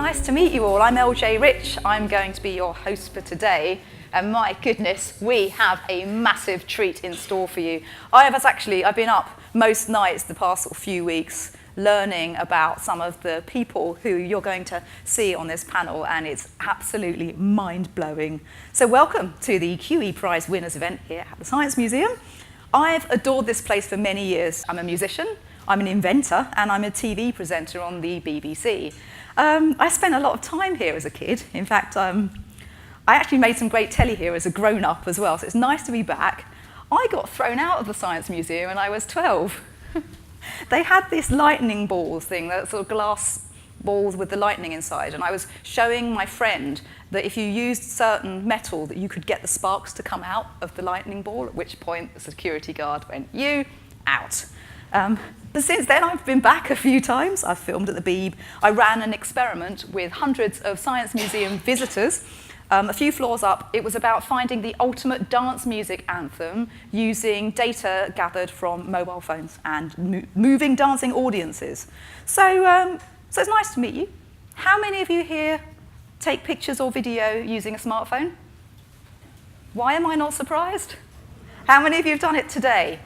nice to meet you all. I'm LJ Rich. I'm going to be your host for today. And my goodness, we have a massive treat in store for you. I've been up most nights the past few weeks learning about some of the people who you're going to see on this panel, and it's absolutely mind-blowing. So welcome to the QEPrize winners event here at the Science Museum. I've adored this place for many years. I'm a musician, I'm an inventor, and I'm a TV presenter on the BBC. I spent a lot of time here as a kid. In fact, I actually made some great telly here as a grown-up as well, so it's nice to be back. I got thrown out of the Science Museum when I was 12. They had this lightning balls thing, that sort of glass balls with the lightning inside, and I was showing my friend that if you used certain metal that you could get the sparks to come out of the lightning ball, at which point the security guard went, "You, out." But since then, I've been back a few times. I've filmed at the Beeb. I ran an experiment with hundreds of Science Museum visitors. A few floors up, it was about finding the ultimate dance music anthem using data gathered from mobile phones and moving dancing audiences. So it's nice to meet you. How many of you here take pictures or video using a smartphone? Why am I not surprised? How many of you have done it today,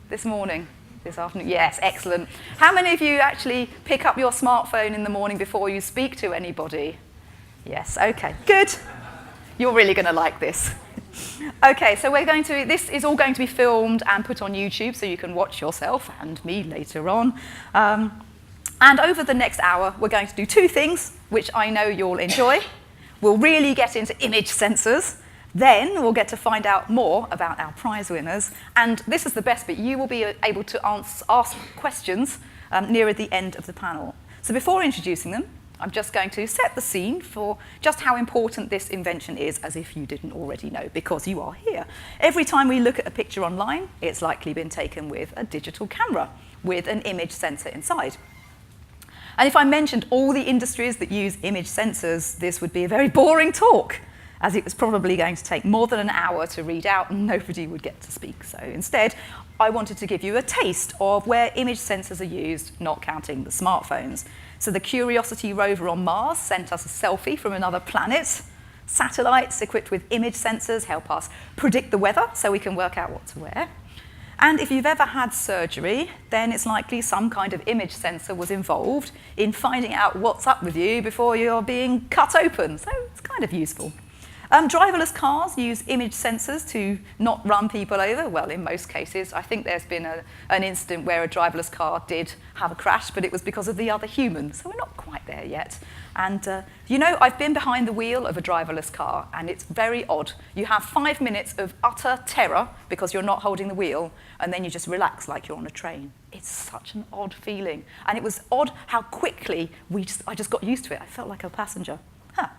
this morning? This afternoon? Yes, excellent. How many of you actually pick up your smartphone in the morning before you speak to anybody? Yes, okay, good. You're really going to like this. Okay, so this is all going to be filmed and put on YouTube so you can watch yourself and me later on. And over the next hour, we're going to do two things, which I know you'll enjoy. We'll really get into image sensors. Then we'll get to find out more about our prize winners. And this is the best bit. You will be able to ask questions nearer the end of the panel. So before introducing them, I'm just going to set the scene for just how important this invention is, as if you didn't already know, because you are here. Every time we look at a picture online, it's likely been taken with a digital camera with an image sensor inside. And if I mentioned all the industries that use image sensors, this would be a very boring talk, as it was probably going to take more than an hour to read out and nobody would get to speak. So instead, I wanted to give you a taste of where image sensors are used, not counting the smartphones. So the Curiosity rover on Mars sent us a selfie from another planet. Satellites equipped with image sensors help us predict the weather so we can work out what to wear. And if you've ever had surgery, then it's likely some kind of image sensor was involved in finding out what's up with you before you're being cut open. So it's kind of useful. Driverless cars use image sensors to not run people over. Well, in most cases. I think there's been an incident where a driverless car did have a crash, but it was because of the other human. So we're not quite there yet. And I've been behind the wheel of a driverless car, and it's very odd. You have 5 minutes of utter terror because you're not holding the wheel, and then you just relax like you're on a train. It's such an odd feeling. And it was odd how quickly I just got used to it. I felt like a passenger.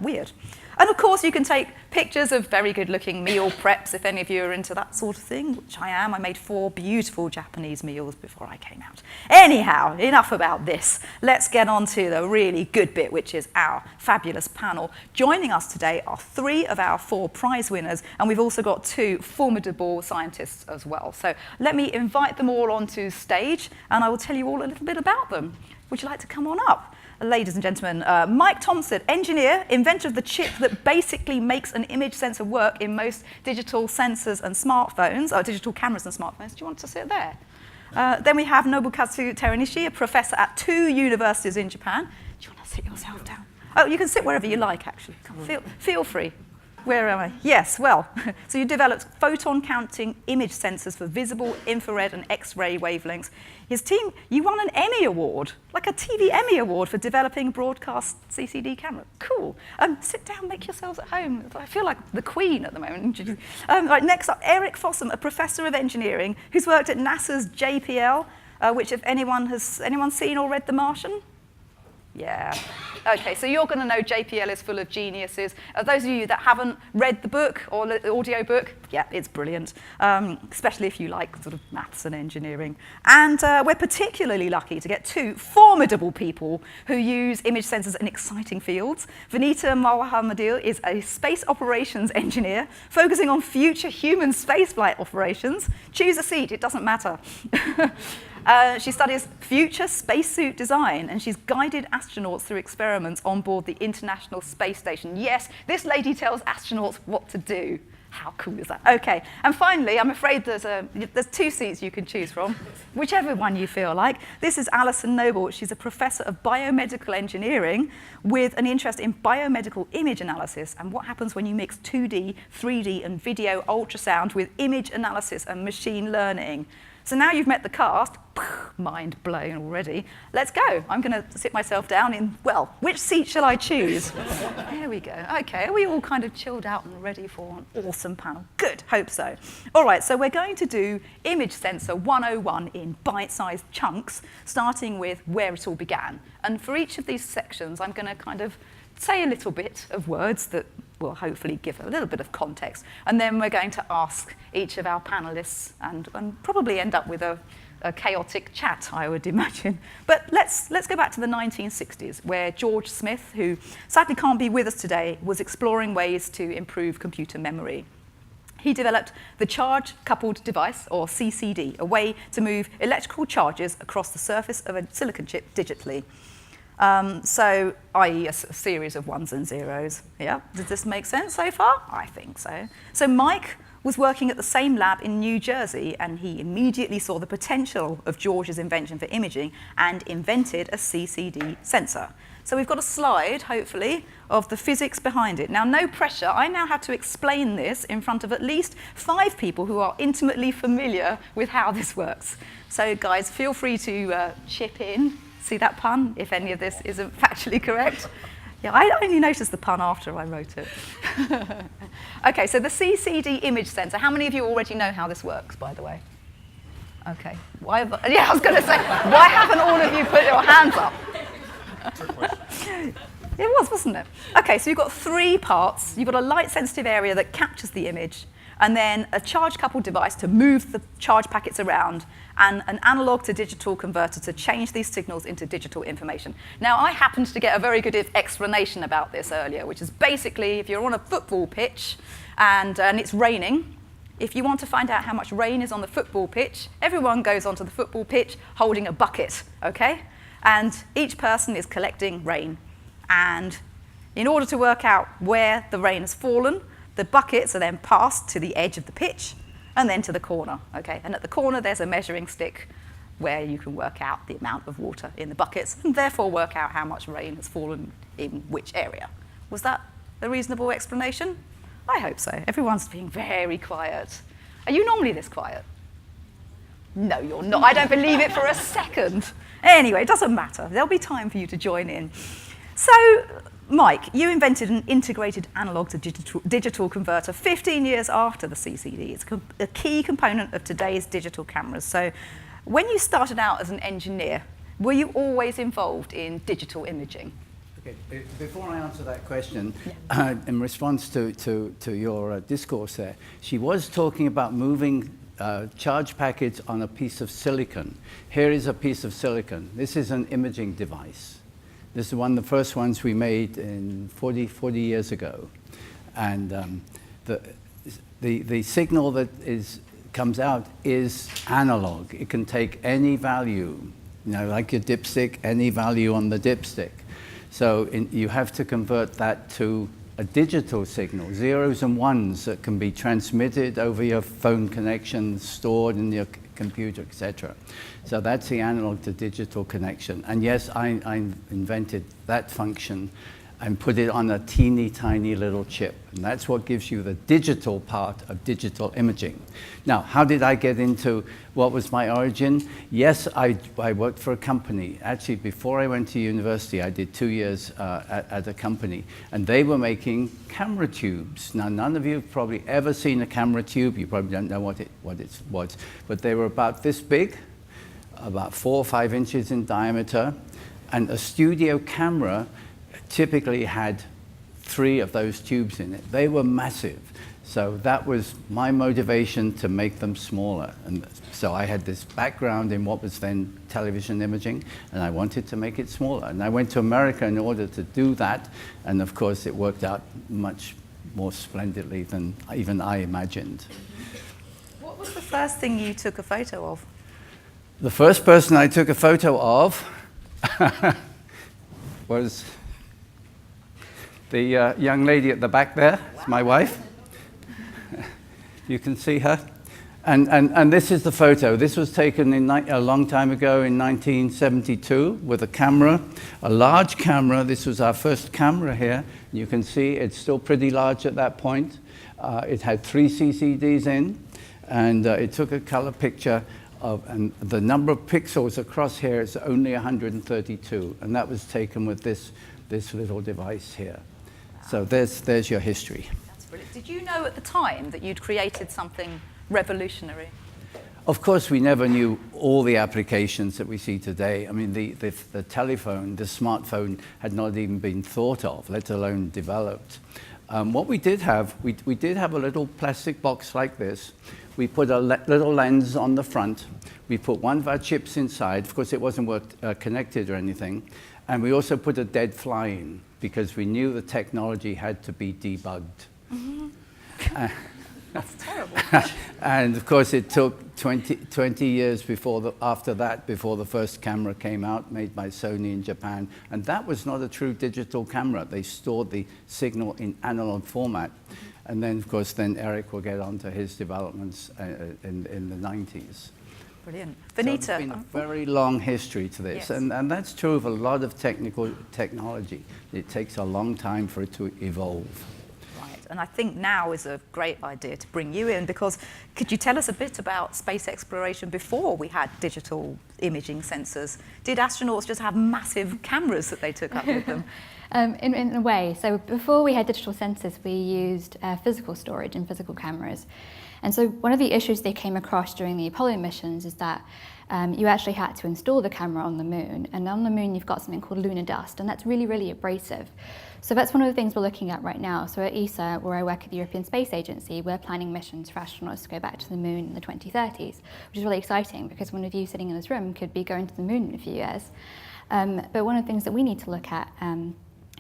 Weird. And of course, you can take pictures of very good-looking meal preps if any of you are into that sort of thing, which I am. I made 4 beautiful Japanese meals before I came out. Anyhow, enough about this. Let's get on to the really good bit, which is our fabulous panel. Joining us today are 3 of our 4 prize winners, and we've also got 2 formidable scientists as well. So let me invite them all onto stage, and I will tell you all a little bit about them. Would you like to come on up? Ladies and gentlemen, Mike Thompson, engineer, inventor of the chip that basically makes an image sensor work in most digital sensors and smartphones, or digital cameras and smartphones. Do you want to sit there? Then we have Nobukazu Teranishi, a professor at 2 universities in Japan. Do you want to sit yourself down? Oh, you can sit wherever you like, actually. Feel free. Where am I? Yes, well, so you developed photon-counting image sensors for visible, infrared, and X-ray wavelengths. His team, you won an Emmy Award, like a TV Emmy Award for developing broadcast CCD camera. Cool. Sit down, make yourselves at home. I feel like the Queen at the moment. Right, next up, Eric Fossum, a professor of engineering who's worked at NASA's JPL, which if anyone seen or read The Martian? Yeah. Okay, so you're going to know JPL is full of geniuses. Those of you that haven't read the book or the audio book, yeah, it's brilliant, especially if you like sort of maths and engineering. And we're particularly lucky to get 2 formidable people who use image sensors in exciting fields. Vinita Marwaha Madill is a space operations engineer focusing on future human spaceflight operations. Choose a seat, it doesn't matter. She studies future spacesuit design, and she's guided astronauts through experiments on board the International Space Station. Yes, this lady tells astronauts what to do. How cool is that? Okay, and finally, I'm afraid there's 2 seats you can choose from, whichever one you feel like. This is Alison Noble. She's a professor of biomedical engineering with an interest in biomedical image analysis and what happens when you mix 2D, 3D, and video ultrasound with image analysis and machine learning. So now you've met the cast, mind blown already. Let's go. I'm going to sit myself down in, well, which seat shall I choose? There we go. Okay, are we all kind of chilled out and ready for an awesome panel? Good, hope so. All right, so we're going to do Image Sensor 101 in bite-sized chunks, starting with where it all began. And for each of these sections, I'm going to kind of say a little bit of words that will hopefully give a little bit of context. And then we're going to ask each of our panelists and probably end up with a chaotic chat, I would imagine. But let's go back to the 1960s, where George Smith, who sadly can't be with us today, was exploring ways to improve computer memory. He developed the Charge-Coupled Device, or CCD, a way to move electrical charges across the surface of a silicon chip digitally. So, i.e. a series of ones and zeros. Yeah, does this make sense so far? I think so. So Mike was working at the same lab in New Jersey, and he immediately saw the potential of George's invention for imaging and invented a CCD sensor. So we've got a slide, hopefully, of the physics behind it. Now, no pressure. I now have to explain this in front of at least 5 people who are intimately familiar with how this works. So guys, feel free to chip in. See that pun, if any of this isn't factually correct? Yeah, I only noticed the pun after I wrote it. Okay, so the CCD image sensor. How many of you already know how this works, by the way? Okay. I was going to say, why haven't all of you put your hands up? It was, wasn't it? Okay, so you've got 3 parts. You've got a light-sensitive area that captures the image, and then a charge-coupled device to move the charge packets around, and an analog to digital converter to change these signals into digital information. Now, I happened to get a very good explanation about this earlier, which is basically if you're on a football pitch and it's raining, if you want to find out how much rain is on the football pitch, everyone goes onto the football pitch holding a bucket, okay? And each person is collecting rain. And in order to work out where the rain has fallen, the buckets are then passed to the edge of the pitch and then to the corner, okay? And at the corner, there's a measuring stick where you can work out the amount of water in the buckets and therefore work out how much rain has fallen in which area. Was that a reasonable explanation? I hope so. Everyone's being very quiet. Are you normally this quiet? No, you're not. I don't believe it for a second. Anyway, it doesn't matter. There'll be time for you to join in. So, Mike, you invented an integrated analog to digital converter 15 years after the CCD. It's a key component of today's digital cameras. So when you started out as an engineer, were you always involved in digital imaging? Okay, before I answer that question, in response to your discourse there, she was talking about moving charge packets on a piece of silicon. Here is a piece of silicon. This is an imaging device. This is one of the first ones we made in 40 years ago. And the signal that comes out is analog. It can take any value, like your dipstick, any value on the dipstick. So you have to convert that to a digital signal, zeros and ones that can be transmitted over your phone connection, stored in your computer, etc. So that's the analog to digital connection. And yes, I invented that function and put it on a teeny tiny little chip. And that's what gives you the digital part of digital imaging. Now, how did I get into what was my origin? Yes, I worked for a company. Actually, before I went to university, I did 2 years at a company. And they were making camera tubes. Now, none of you have probably ever seen a camera tube. You probably don't know what it was. But they were about this big, about 4 or 5 inches in diameter. And a studio camera typically had 3 of those tubes in it. They were massive. So that was my motivation to make them smaller. And so I had this background in what was then television imaging, and I wanted to make it smaller. And I went to America in order to do that. And of course, it worked out much more splendidly than even I imagined. What was the first thing you took a photo of? The first person I took a photo of was the young lady at the back there. It's my wife. You can see her. And this is the photo. This was taken a long time ago in 1972 with a camera, a large camera. This was our first camera here. You can see it's still pretty large at that point. It had 3 CCDs in, and it took a color picture and the number of pixels across here is only 132, and that was taken with this little device here. Wow. So there's your history. That's brilliant. Did you know at the time that you'd created something revolutionary? Of course, we never knew all the applications that we see today. I mean, the telephone, the smartphone had not even been thought of, let alone developed. What we did have, we did have a little plastic box like this. We put a little lens on the front. We put one of our chips inside. Of course, it wasn't connected or anything. And we also put a dead fly in because we knew the technology had to be debugged. Mm-hmm. That's terrible. And of course, it took 20 years after that before the first camera came out, made by Sony in Japan. And that was not a true digital camera. They stored the signal in analog format. And then, of course, Eric will get on to his developments in the 90s. Brilliant. So Vinita. there's been a very long history to this. Yes. And that's true of a lot of technology. It takes a long time for it to evolve. And I think now is a great idea to bring you in, because could you tell us a bit about space exploration before we had digital imaging sensors? Did astronauts just have massive cameras that they took up with them? In a way. So before we had digital sensors, we used physical storage and physical cameras. And so one of the issues they came across during the Apollo missions is that you actually had to install the camera on the moon. And on the moon, you've got something called lunar dust, and that's really, really abrasive. So that's one of the things we're looking at right now. So at ESA, where I work at the European Space Agency, we're planning missions for astronauts to go back to the moon in the 2030s, which is really exciting because one of you sitting in this room could be going to the moon in a few years. But one of the things that we need to look at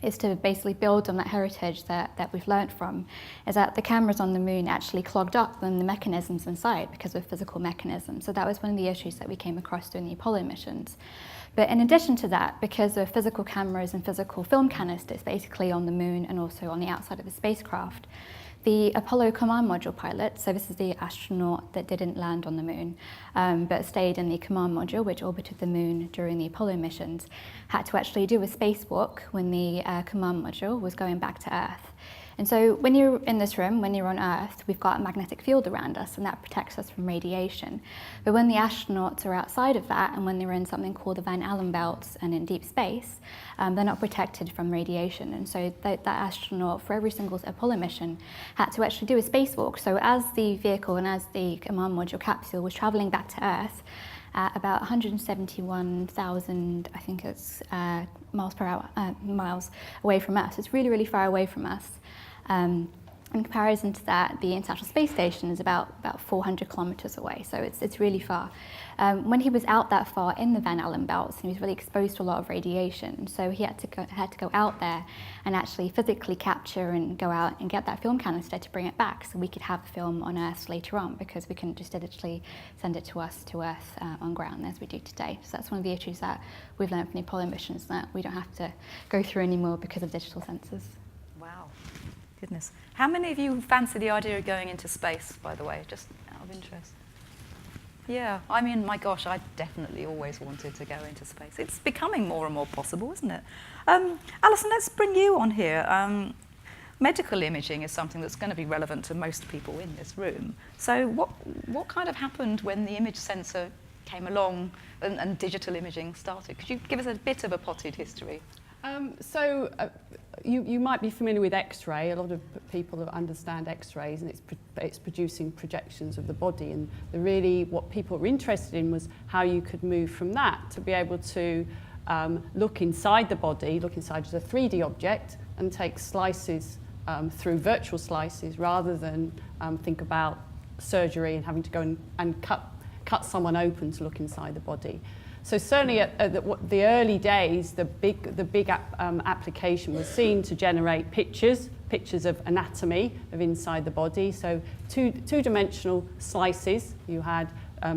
is to basically build on that heritage that we've learned from, is that the cameras on the moon actually clogged up the mechanisms inside because of physical mechanisms. So that was one of the issues that we came across during the Apollo missions. But in addition to that, because of physical cameras and physical film canisters basically on the moon and also on the outside of the spacecraft, the Apollo command module pilot, so this is the astronaut that didn't land on the moon, but stayed in the command module, which orbited the moon during the Apollo missions, had to actually do a spacewalk when the command module was going back to Earth. And so when you're in this room, when you're on Earth, we've got a magnetic field around us, and that protects us from radiation. But when the astronauts are outside of that, and when they're in something called the Van Allen belts and in deep space, they're not protected from radiation. And so that astronaut, for every single Apollo mission, had to actually do a spacewalk. So as the vehicle and as the command module capsule was traveling back to Earth, at about 171,000, I think it's miles per hour, miles away from us. It's really, really far away from us. In comparison to that, the International Space Station is about 400 kilometers away, so it's really far. When he was out that far in the Van Allen belts, he was really exposed to a lot of radiation, so he had to go out there and actually physically capture and go out and get that film canister to bring it back, so we could have the film on Earth later on, because we couldn't just digitally send it to Earth on ground as we do today. So that's one of the issues that we've learned from the Apollo missions, that we don't have to go through anymore because of digital sensors. Wow. Goodness. How many of you fancy the idea of going into space, by the way, just out of interest? Yeah, I mean, my gosh, I definitely always wanted to go into space. It's becoming more and more possible, isn't it? Alison, let's bring you on here. Medical imaging is something that's going to be relevant to most people in this room. So what kind of happened when the image sensor came along and digital imaging started? Could you give us a bit of a potted history? You might be familiar with X-ray. A lot of people understand X-rays, and it's producing projections of the body. And what people were interested in was how you could move from that to be able to look inside the body, look inside as a 3D object, and take slices through virtual slices, rather than think about surgery and having to go and cut someone open to look inside the body. So certainly at the early days, the big application was seen to generate pictures of anatomy of inside the body. So two-dimensional slices. You had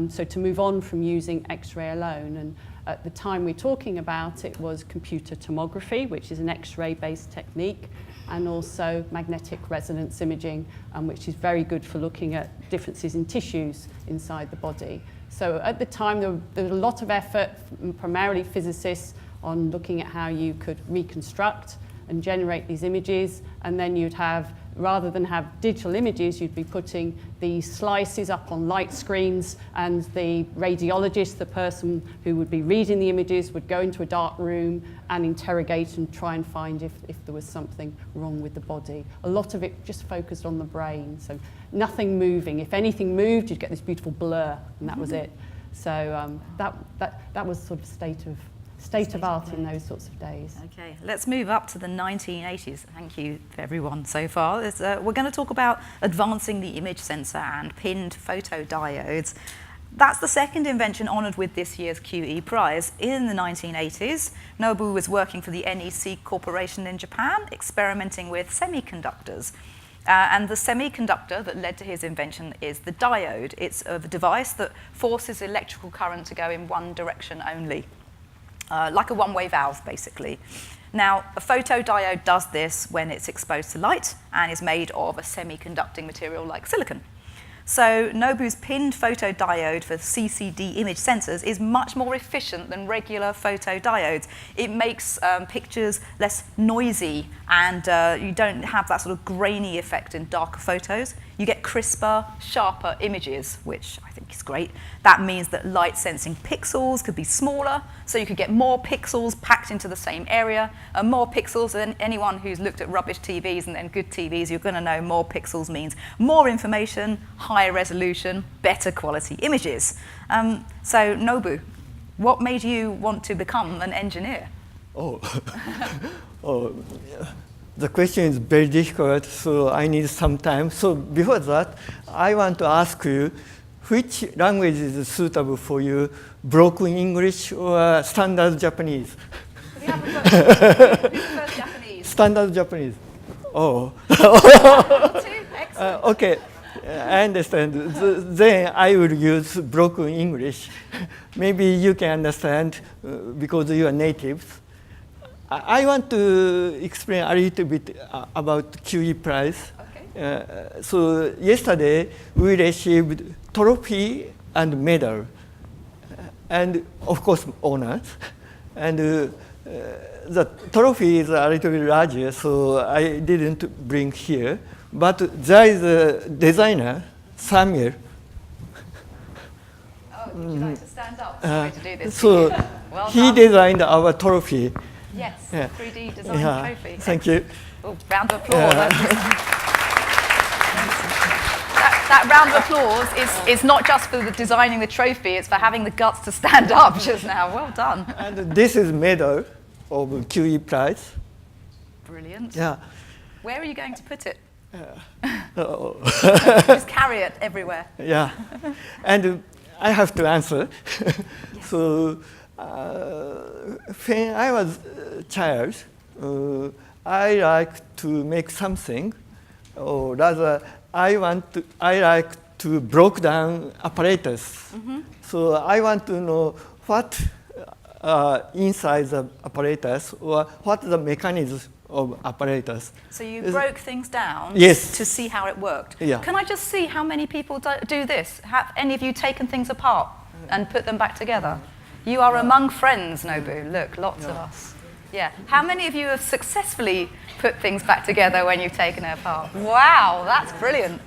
So to move on from using X-ray alone, and at the time we're talking about it was computer tomography, which is an X-ray based technique, and also magnetic resonance imaging, which is very good for looking at differences in tissues inside the body. So at the time there was a lot of effort, primarily physicists, on looking at how you could reconstruct and generate these images, and then you'd have, rather than have digital images, you'd be putting these slices up on light screens, and the radiologist, the person who would be reading the images, would go into a dark room and interrogate and try and find if there was something wrong with the body. A lot of it just focused on the brain, so nothing moving. If anything moved, you'd get this beautiful blur, and that was it. So that was sort of state of art in those sorts of days. Okay, let's move up to the 1980s. Thank you for everyone so far. We're going to talk about advancing the image sensor and pinned photodiodes. That's the second invention honoured with this year's QEPrize. In the 1980s, Nobu was working for the NEC Corporation in Japan, experimenting with semiconductors. And the semiconductor that led to his invention is the diode. It's a device that forces electrical current to go in one direction only. Like a one-way valve, basically. Now, a photodiode does this when it's exposed to light and is made of a semiconducting material like silicon. So Nobu's pinned photodiode for CCD image sensors is much more efficient than regular photodiodes. It makes pictures less noisy, and you don't have that sort of grainy effect in darker photos. You get crisper, sharper images, which I think is great. That means that light sensing pixels could be smaller, so you could get more pixels packed into the same area. And more pixels, and anyone who's looked at rubbish TVs and then good TVs, you're going to know more pixels means more information, higher resolution, better quality images. So Nobu, what made you want to become an engineer? Oh, the question is very difficult, so I need some time. So before that, I want to ask you, which language is suitable for you, broken English or standard Japanese? We haven't got first Japanese. Standard Japanese. Oh. Excellent. Okay, I understand. Then I will use broken English. Maybe you can understand because you are natives. I want to explain a little bit about QEPrize. Okay. So yesterday we received trophy and medal, and of course honors. And the trophy is a little bit larger, so I didn't bring here. But there is a designer, Samuel. Oh, would you like to stand up? Sorry to do this. So Well he done. designed our trophy. Yes, Yeah. 3D design Yeah. trophy. Thank you. Oh, round of applause. That round of applause is not just for the designing the trophy, it's for having the guts to stand up just now. Well done. And this is medal of QEPrize. Brilliant. Yeah. Where are you going to put it? Oh. Just carry it everywhere. Yeah. And I have to answer. So when I was a child, I like to make something, or rather, I like to break down apparatus. So I want to know what inside the apparatus, or what the mechanism of apparatus. So you broke things down Yes. to see how it worked. Yeah. Can I just see how many people do this? Have any of you taken things apart and put them back together? You are among friends, Nobu. Look, lots of us. Yeah. How many of you have successfully put things back together when you've taken it apart? Wow, that's brilliant.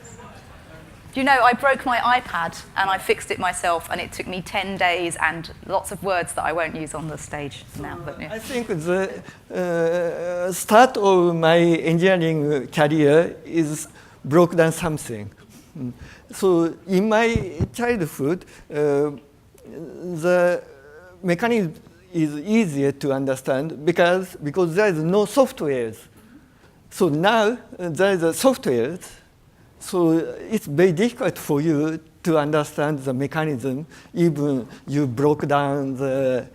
Do you know, I broke my iPad and I fixed it myself, and it took me 10 days and lots of words that I won't use on the stage now. But, yeah. I think the start of my engineering career is broke down something. So in my childhood, the mechanism is easier to understand because there is no software. So now there is a software. So it's very difficult for you to understand the mechanism, even you broke down the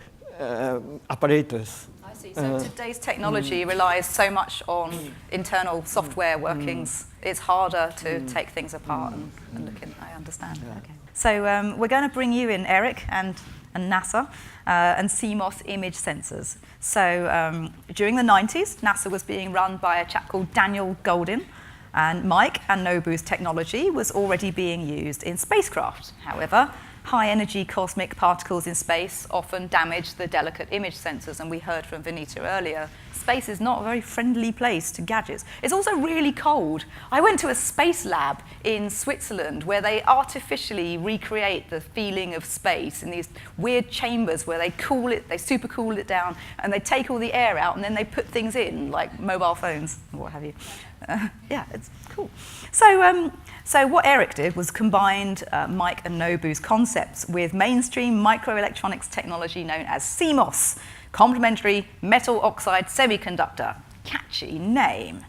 apparatus. I see. So today's technology relies so much on internal software workings. It's harder to take things apart and look in. I understand. Okay. So we're going to bring you in, Eric, and NASA, and CMOS image sensors. So during the 90s, NASA was being run by a chap called Daniel Goldin, and Mike and Nobu's technology was already being used in spacecraft. However, high-energy cosmic particles in space often damage the delicate image sensors, and we heard from Vinita earlier, space is not a very friendly place to gadgets. It's also really cold. I went to a space lab in Switzerland where they artificially recreate the feeling of space in these weird chambers where they cool it, they super cool it down, and they take all the air out, and then they put things in, like mobile phones, or what have you. Yeah, it's cool. So what Eric did was combined Mike and Nobu's concepts with mainstream microelectronics technology known as CMOS, complementary metal oxide semiconductor. Catchy name.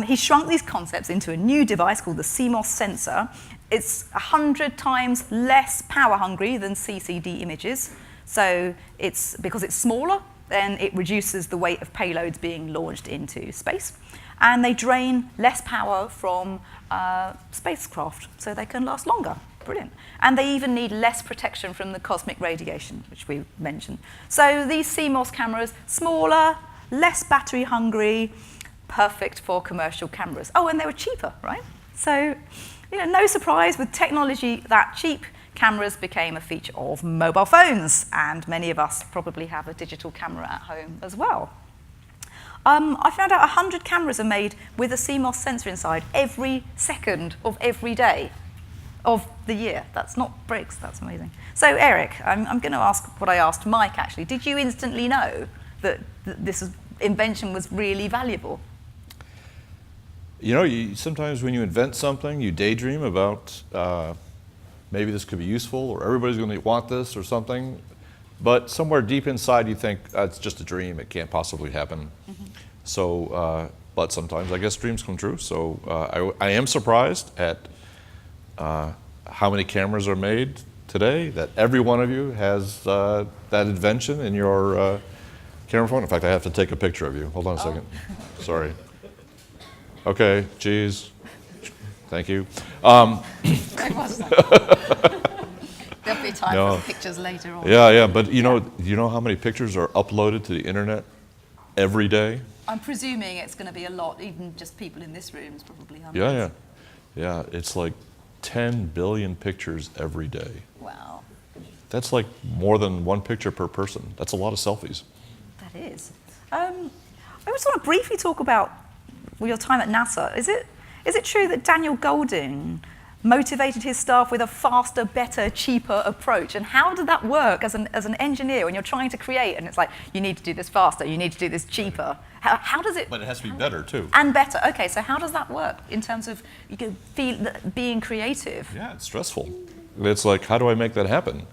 He shrunk these concepts into a new device called the CMOS sensor. It's 100 times less power hungry than CCD images. So because it's smaller, then it reduces the weight of payloads being launched into space. And they drain less power from spacecraft, so they can last longer. Brilliant. And they even need less protection from the cosmic radiation, which we mentioned. So these CMOS cameras, smaller, less battery hungry, perfect for commercial cameras. Oh, and they were cheaper, right? So, no surprise, with technology that cheap, cameras became a feature of mobile phones, and many of us probably have a digital camera at home as well. I found out 100 cameras are made with a CMOS sensor inside every second of every day of the year. That's not breaks, that's amazing. So Eric, I'm going to ask what I asked Mike actually. Did you instantly know that this invention was really valuable? Sometimes when you invent something, you daydream about maybe this could be useful, or everybody's going to want this or something. But somewhere deep inside, you think it's just a dream. It can't possibly happen. Mm-hmm. So, but sometimes I guess dreams come true. So I am surprised at how many cameras are made today. That every one of you has that invention in your camera phone. In fact, I have to take a picture of you. Hold on a second. Sorry. Okay. Geez. Thank you. There'll be time for pictures later on. Yeah, but you know how many pictures are uploaded to the internet every day? I'm presuming it's going to be a lot, even just people in this room is probably hundreds. Yeah, it's like 10 billion pictures every day. Wow. That's like more than one picture per person. That's a lot of selfies. That is. I just want to briefly talk about your time at NASA. Is it true that Daniel Goldin motivated his staff with a faster, better, cheaper approach? And how did that work as an engineer when you're trying to create, and it's like, you need to do this faster, you need to do this cheaper? How does it... But it has to be better, too. And better. Okay, so how does that work in terms of being creative? Yeah, it's stressful. It's like, how do I make that happen?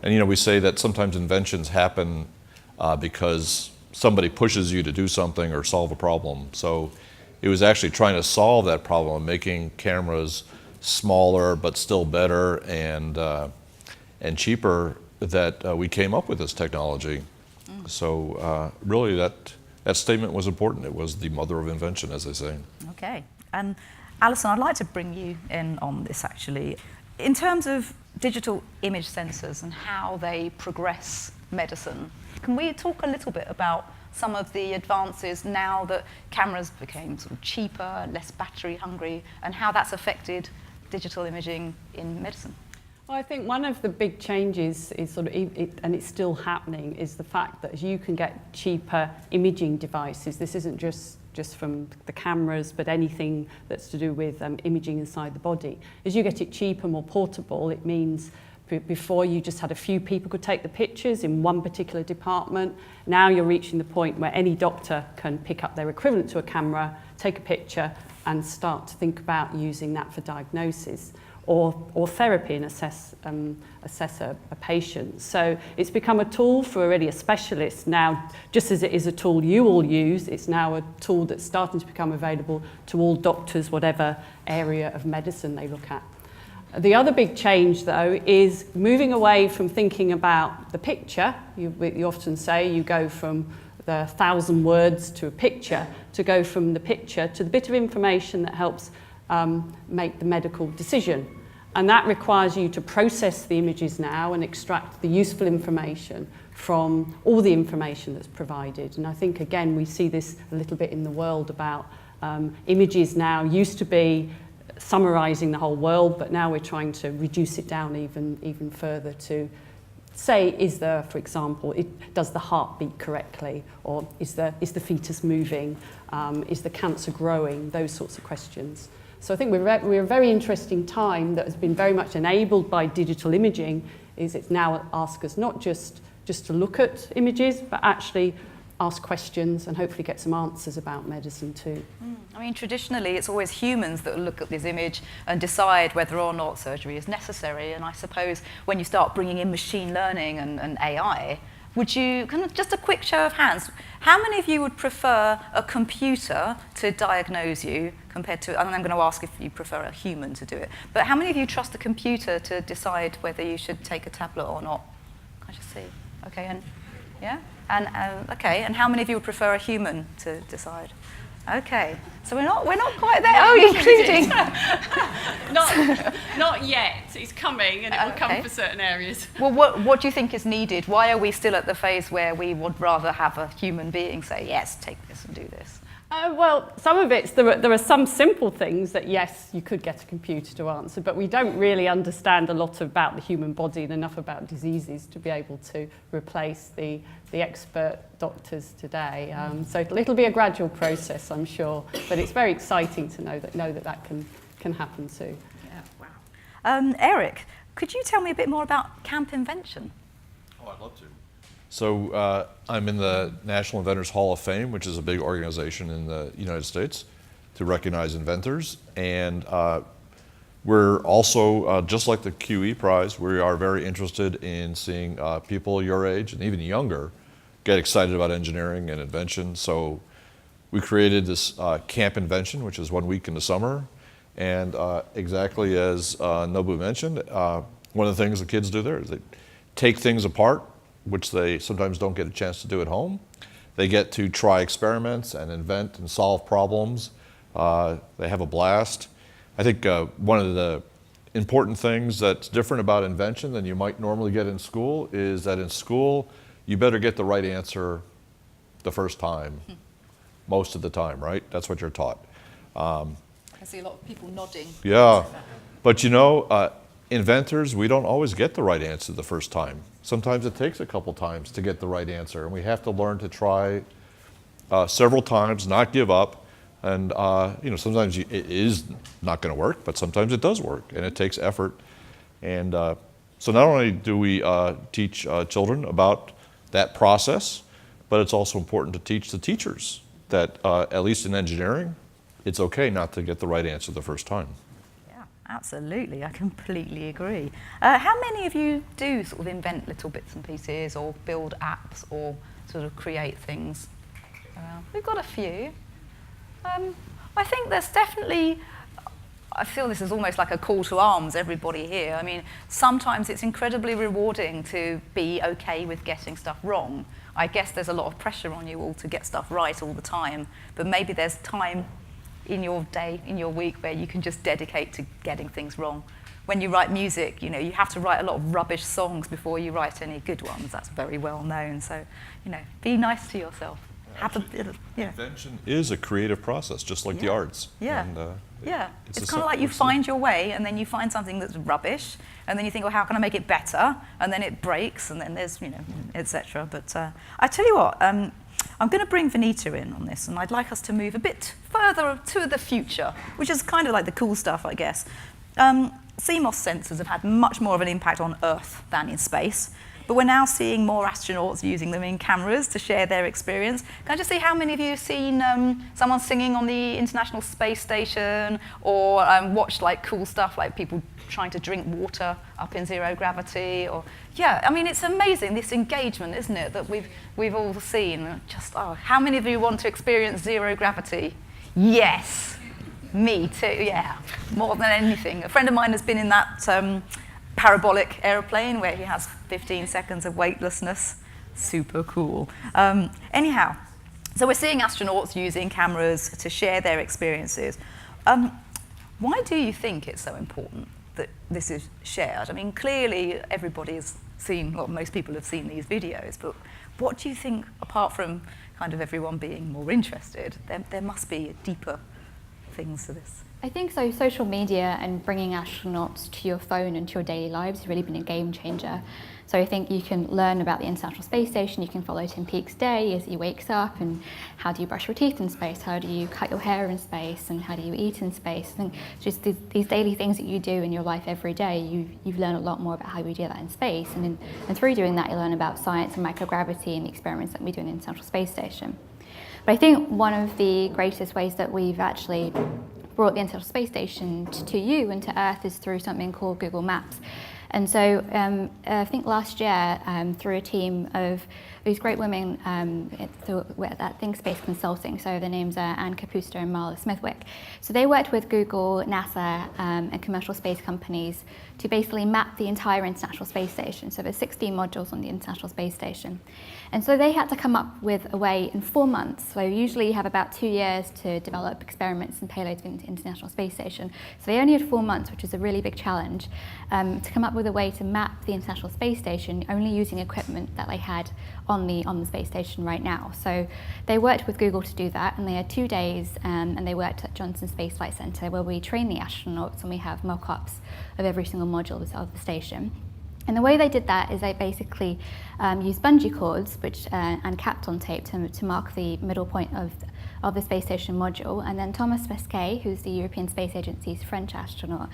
And, we say that sometimes inventions happen because somebody pushes you to do something or solve a problem. So it was actually trying to solve that problem, making cameras smaller but still better and cheaper, that we came up with this technology. So really that statement was important. It was the mother of invention, as they say. Okay. And Alison, I'd like to bring you in on this actually. In terms of digital image sensors and how they progress medicine, can we talk a little bit about some of the advances now that cameras became sort of cheaper, less battery hungry, and how that's affected digital imaging in medicine? Well, I think one of the big changes is and it's still happening, is the fact that you can get cheaper imaging devices. This isn't just from the cameras, but anything that's to do with imaging inside the body. As you get it cheaper, more portable, it means before you just had a few people could take the pictures in one particular department. Now you're reaching the point where any doctor can pick up their equivalent to a camera, take a picture, and start to think about using that for diagnosis or therapy and assess a patient. So it's become a tool for already a specialist. Now, just as it is a tool you all use, it's now a tool that's starting to become available to all doctors, whatever area of medicine they look at. The other big change, though, is moving away from thinking about the picture. You often say you go from the 1,000 words to a picture, to go from the picture to the bit of information that helps make the medical decision. And that requires you to process the images now and extract the useful information from all the information that's provided. And I think, again, we see this a little bit in the world about images now used to be summarizing the whole world, but now we're trying to reduce it down even further to say, is there, for example, does the heart beat correctly? Or is the fetus moving? Is the cancer growing? Those sorts of questions. So I think we're a very interesting time that has been very much enabled by digital imaging, is it's now asked us not just to look at images, but actually ask questions and hopefully get some answers about medicine too. I mean, traditionally, it's always humans that look at this image and decide whether or not surgery is necessary. And I suppose when you start bringing in machine learning and AI, would you, kind of just a quick show of hands, how many of you would prefer a computer to diagnose you compared to, and I'm going to ask if you prefer a human to do it, but how many of you trust a computer to decide whether you should take a tablet or not? Can I just see? Okay, and yeah? And okay, and how many of you would prefer a human to decide? Okay, so we're not quite there. Oh, including not yet. It's coming, and it will come for certain areas. Well, what do you think is needed? Why are we still at the phase where we would rather have a human being say, yes, take this and do this? Well, some of it's, there are some simple things that, yes, you could get a computer to answer, but we don't really understand a lot about the human body and enough about diseases to be able to replace the expert doctors today. So it'll be a gradual process, I'm sure, but it's very exciting to know that can happen too. Yeah, wow. Eric, could you tell me a bit more about Camp Invention? Oh, I'd love to. So I'm in the National Inventors Hall of Fame, which is a big organization in the United States to recognize inventors. And we're also, just like the QEPrize, we are very interested in seeing people your age and even younger get excited about engineering and invention. So we created this Camp Invention, which is 1 week in the summer. And exactly as Nobu mentioned, one of the things the kids do there is they take things apart, which they sometimes don't get a chance to do at home. They get to try experiments and invent and solve problems. They have a blast. I think one of the important things that's different about invention than you might normally get in school is that in school, you better get the right answer the first time, most of the time, right? That's what you're taught. I see a lot of people nodding. Yeah, but you know, inventors, we don't always get the right answer the first time. Sometimes it takes a couple times to get the right answer, and we have to learn to try several times, not give up. And you know, sometimes it is not going to work, but sometimes it does work, and it takes effort. And so not only do we teach children about that process, but it's also important to teach the teachers that, at least in engineering, it's okay not to get the right answer the first time. Absolutely, I completely agree. How many of you do sort of invent little bits and pieces or build apps or sort of create things? We've got a few. I think there's definitely, I feel this is almost like a call to arms, everybody here. I mean, sometimes it's incredibly rewarding to be okay with getting stuff wrong. I guess there's a lot of pressure on you all to get stuff right all the time, but maybe there's time in your day, in your week, where you can just dedicate to getting things wrong. When you write music, you know, you have to write a lot of rubbish songs before you write any good ones. That's very well known. So, you know, be nice to yourself. Have a bit of, yeah. Invention is a creative process, just like the arts. Yeah. And, yeah. It's kind of like you find your way, and then you find something that's rubbish, and then you think, well, how can I make it better? And then it breaks, and then there's, you know, etc. But I tell you what, I'm going to bring Vinita in on this, and I'd like us to move a bit further to the future, which is kind of like the cool stuff, I guess. CMOS sensors have had much more of an impact on Earth than in space, but we're now seeing more astronauts using them in cameras to share their experience. Can I just see how many of you have seen someone singing on the International Space Station, or watched like cool stuff like people trying to drink water up in zero gravity? Or yeah, I mean, it's amazing, this engagement, isn't it, that we've all seen. Just, oh, how many of you want to experience zero gravity? Yes, me too, yeah, more than anything. A friend of mine has been in that parabolic aeroplane where he has 15 seconds of weightlessness. Super cool. Anyhow, so we're seeing astronauts using cameras to share their experiences. Why do you think it's so important that this is shared? I mean, clearly everybody's seen, well, most people have seen these videos, but what do you think, apart from kind of everyone being more interested, there must be deeper things to this? I think so. Social media and bringing astronauts to your phone and to your daily lives has really been a game changer. So I think you can learn about the International Space Station, you can follow Tim Peake's day as he wakes up, and how do you brush your teeth in space, how do you cut your hair in space, and how do you eat in space. I think just these daily things that you do in your life every day, you've learned a lot more about how we do that in space, and through doing that you learn about science and microgravity and the experiments that we do in the International Space Station. But I think one of the greatest ways that we've actually brought the International Space Station to you and to Earth is through something called Google Maps. And so I think last year, through a team of these great women at Think Space Consulting, so their names are Anne Capusto and Marla Smithwick. So they worked with Google, NASA, and commercial space companies to basically map the entire International Space Station. So there's 16 modules on the International Space Station. And so they had to come up with a way in 4 months. So usually you have about 2 years to develop experiments and payloads for the International Space Station. So they only had 4 months, which is a really big challenge, to come up with a way to map the International Space Station only using equipment that they had on the space station right now. So they worked with Google to do that, and they had 2 days, and they worked at Johnson Space Flight Center, where we train the astronauts and we have mock-ups of every single module of the station. And the way they did that is they basically used bungee cords and Kapton tape to mark the middle point of the space station module. And then Thomas Pesquet, who's the European Space Agency's French astronaut,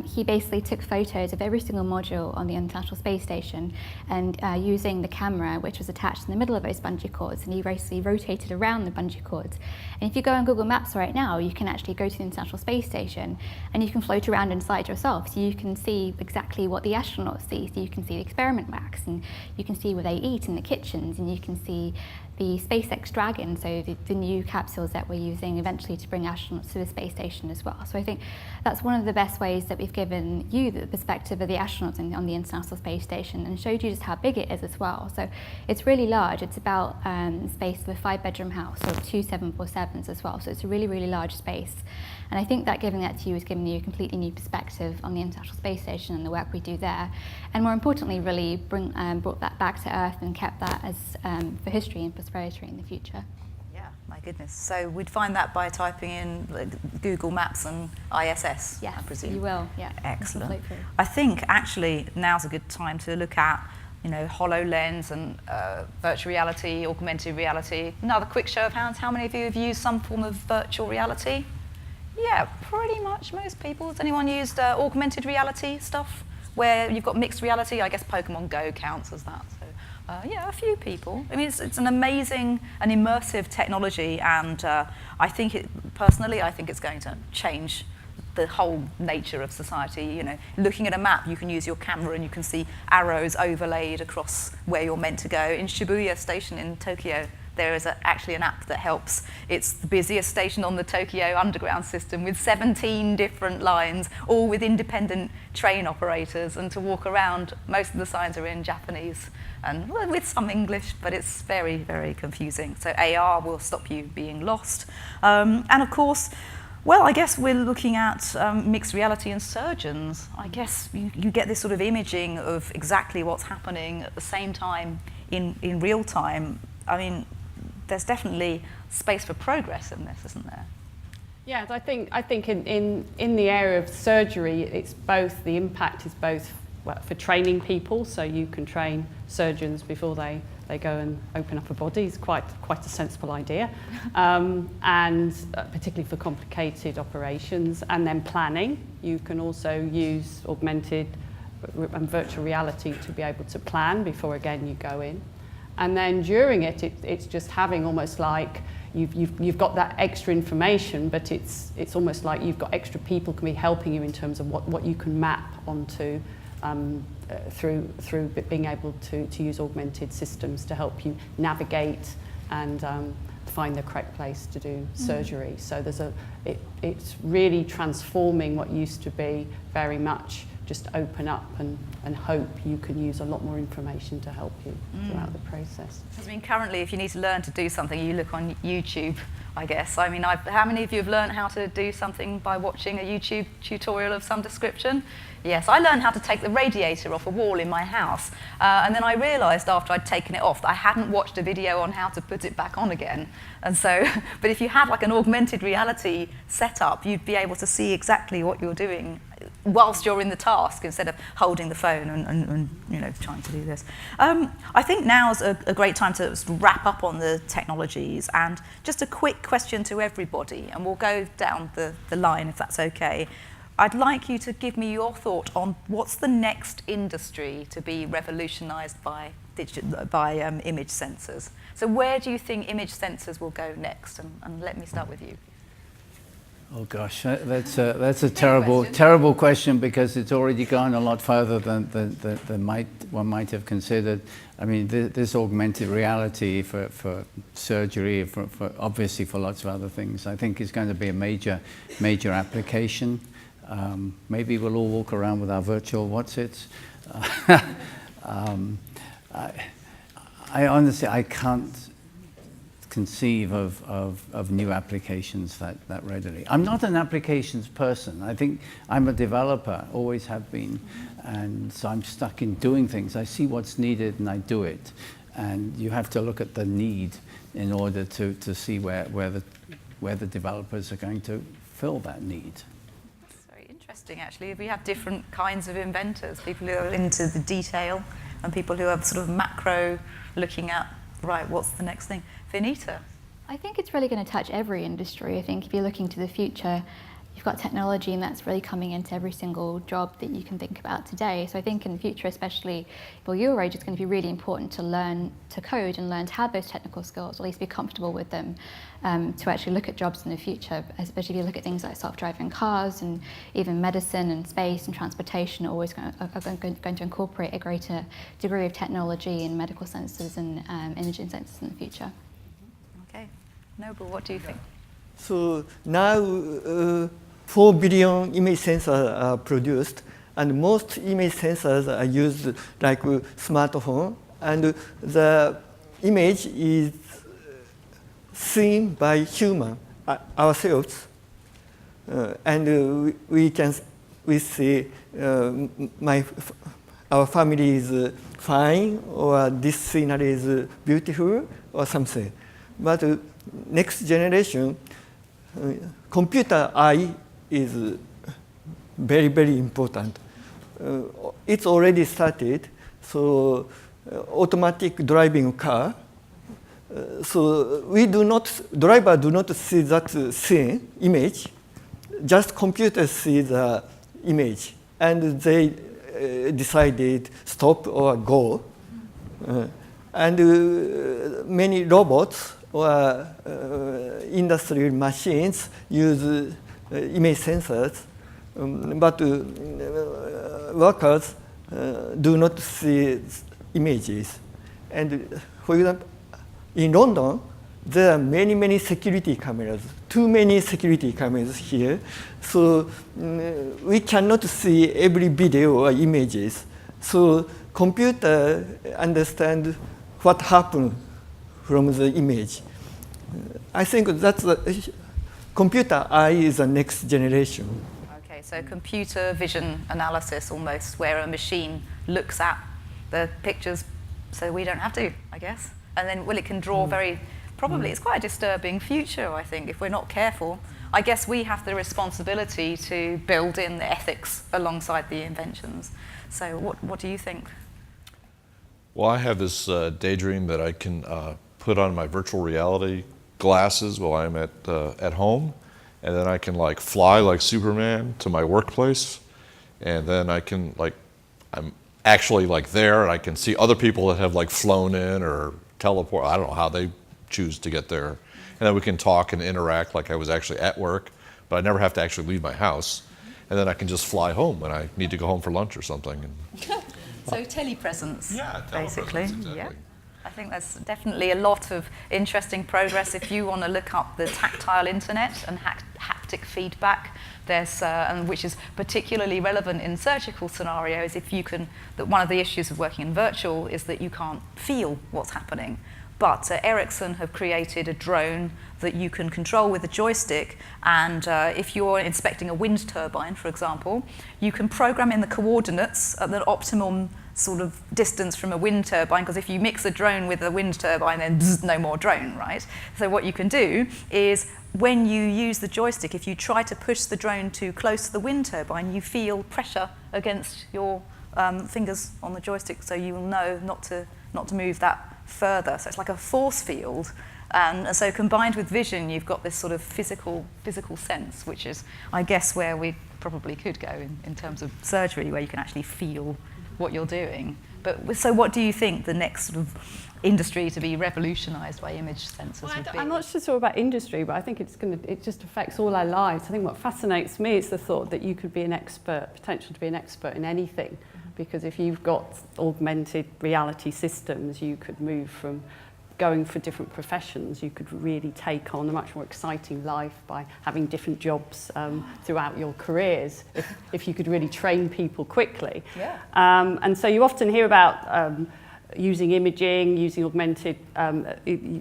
he basically took photos of every single module on the International Space Station, and using the camera, which was attached in the middle of those bungee cords, and he basically rotated around the bungee cords. And if you go on Google Maps right now, you can actually go to the International Space Station and you can float around inside yourself. So you can see exactly what the astronauts see. So you can see the experiment racks, and you can see where they eat in the kitchens, and you can see the SpaceX Dragon, so the new capsules that we're using eventually to bring astronauts to the space station as well. So I think that's one of the best ways that we've given you the perspective of the astronauts on the International Space Station, and showed you just how big it is as well. So it's really large. It's about space of a 5-bedroom house, or 2 747s as well. So it's a really, really large space. And I think that giving that to you is giving you a completely new perspective on the International Space Station and the work we do there. And more importantly, really brought that back to Earth and kept that as for history and prosperity in the future. Yeah, my goodness. So we'd find that by typing in Google Maps and ISS, Yes, I presume. you will, yeah. Excellent. I think actually now's a good time to look at HoloLens and virtual reality, augmented reality. Another quick show of hands. How many of you have used some form of virtual reality? Yeah, pretty much most people. Has anyone used augmented reality stuff where you've got mixed reality? I guess Pokemon Go counts as that. So yeah, a few people. I mean, it's an amazing and immersive technology, and I think personally, I think it's going to change the whole nature of society. Looking at a map, you can use your camera and you can see arrows overlaid across where you're meant to go. In Shibuya Station in Tokyo, there is actually an app that helps. It's the busiest station on the Tokyo underground system, with 17 different lines, all with independent train operators, and to walk around, most of the signs are in Japanese and with some English, but it's very, very confusing. So AR will stop you being lost. And of course, well, I guess we're looking at mixed reality and surgeons. I guess you get this sort of imaging of exactly what's happening at the same time in real time. I mean, there's definitely space for progress in this, isn't there? Yeah, I think in the area of surgery, it's both, the impact is both for training people, so you can train surgeons before they go and open up a body. It's quite a sensible idea, and particularly for complicated operations. And then planning, you can also use augmented and virtual reality to be able to plan before, again, you go in. And then during it's just having almost like you've got that extra information, but it's almost like you've got extra people can be helping you in terms of what you can map onto through being able to use augmented systems to help you navigate and find the correct place to do surgery. So it's really transforming what used to be very much just open up and hope you can use a lot more information to help you throughout the process. I mean, currently, if you need to learn to do something, you look on YouTube, I guess. I mean, how many of you have learned how to do something by watching a YouTube tutorial of some description? Yes, I learned how to take the radiator off a wall in my house, and then I realised after I'd taken it off that I hadn't watched a video on how to put it back on again. And so, but if you had like an augmented reality setup, you'd be able to see exactly what you're doing whilst you're in the task, instead of holding the phone and you know, trying to do this. I think now's a great time to wrap up on the technologies, and just a quick question to everybody, and we'll go down the line if that's okay. I'd like you to give me your thought on what's the next industry to be revolutionised by image sensors. So where do you think image sensors will go next? And let me start with you. Oh gosh, that's a terrible question, because it's already gone a lot further than one might have considered. I mean, this augmented reality for surgery, for obviously for lots of other things, I think is going to be a major application. Maybe we'll all walk around with our virtual whatsits. I honestly, I can't conceive of new applications that readily. I'm not an applications person. I think I'm a developer, always have been, and so I'm stuck in doing things. I see what's needed and I do it, and you have to look at the need in order to see where the developers are going to fill that need. That's very interesting, actually. We have different kinds of inventors, people who are into the detail and people who are sort of macro, looking at, right, what's the next thing? Vinita? I think it's really going to touch every industry. I think if you're looking to the future, you've got technology, and that's really coming into every single job that you can think about today. So I think in the future, especially for your age, it's going to be really important to learn to code and learn to have those technical skills, or at least be comfortable with them, to actually look at jobs in the future, especially if you look at things like self-driving cars and even medicine and space and transportation are always going to incorporate a greater degree of technology in medical sensors and imaging sensors in the future. Okay. Noble, what do you think? So now 4 billion image sensors are produced, and most image sensors are used like a smartphone, and the image is seen by human ourselves, and we see our family is fine, or this scenery is beautiful, or something. But next generation, computer eye is very, very important. It's already started, so automatic driving car. So driver do not see that scene, image, just computer see the image, and they decided stop or go. And many robots or industrial machines use image sensors, but workers do not see images. And for example, in London, there are many, many security cameras, too many security cameras here. So we cannot see every video or images. So computer understand what happened from the image. I think that's computer eye is the next generation. Okay, so computer vision analysis almost, where a machine looks at the pictures so we don't have to, I guess. And then, well, it can draw probably it's quite a disturbing future, I think, if we're not careful. I guess we have the responsibility to build in the ethics alongside the inventions. So what do you think? Well, I have this daydream that I can put on my virtual reality glasses while I'm at home, and then I can like fly like Superman to my workplace, and then I can I'm actually like there, and I can see other people that have like flown in or teleport. I don't know how they choose to get there, and then we can talk and interact like I was actually at work, but I never have to actually leave my house, and then I can just fly home when I need to go home for lunch or something. So telepresence, basically. Exactly. Yeah. I think there's definitely a lot of interesting progress if you want to look up the tactile internet and haptic haptic feedback. There's, and which is particularly relevant in surgical scenarios if you can, that one of the issues of working in virtual is that you can't feel what's happening. But Ericsson have created a drone that you can control with a joystick, and if you're inspecting a wind turbine, for example, you can program in the coordinates at the optimum sort of distance from a wind turbine, because if you mix a drone with a wind turbine, then bzz, no more drone, right? So what you can do is, when you use the joystick, if you try to push the drone too close to the wind turbine, you feel pressure against your fingers on the joystick, so you will know not to move that further. So it's like a force field. And so combined with vision, you've got this sort of physical sense, which is, I guess, where we probably could go in terms of surgery, where you can actually feel what you're doing. But so what do you think the next sort of industry to be revolutionised by image sensors would be? I'm not just sure about industry, but I think it just affects all our lives. I think what fascinates me is the thought that you could be an expert, potential to be an expert in anything. Because if you've got augmented reality systems, you could move from going for different professions. You could really take on a much more exciting life by having different jobs throughout your careers, if you could really train people quickly. Yeah. And so you often hear about using imaging, using augmented,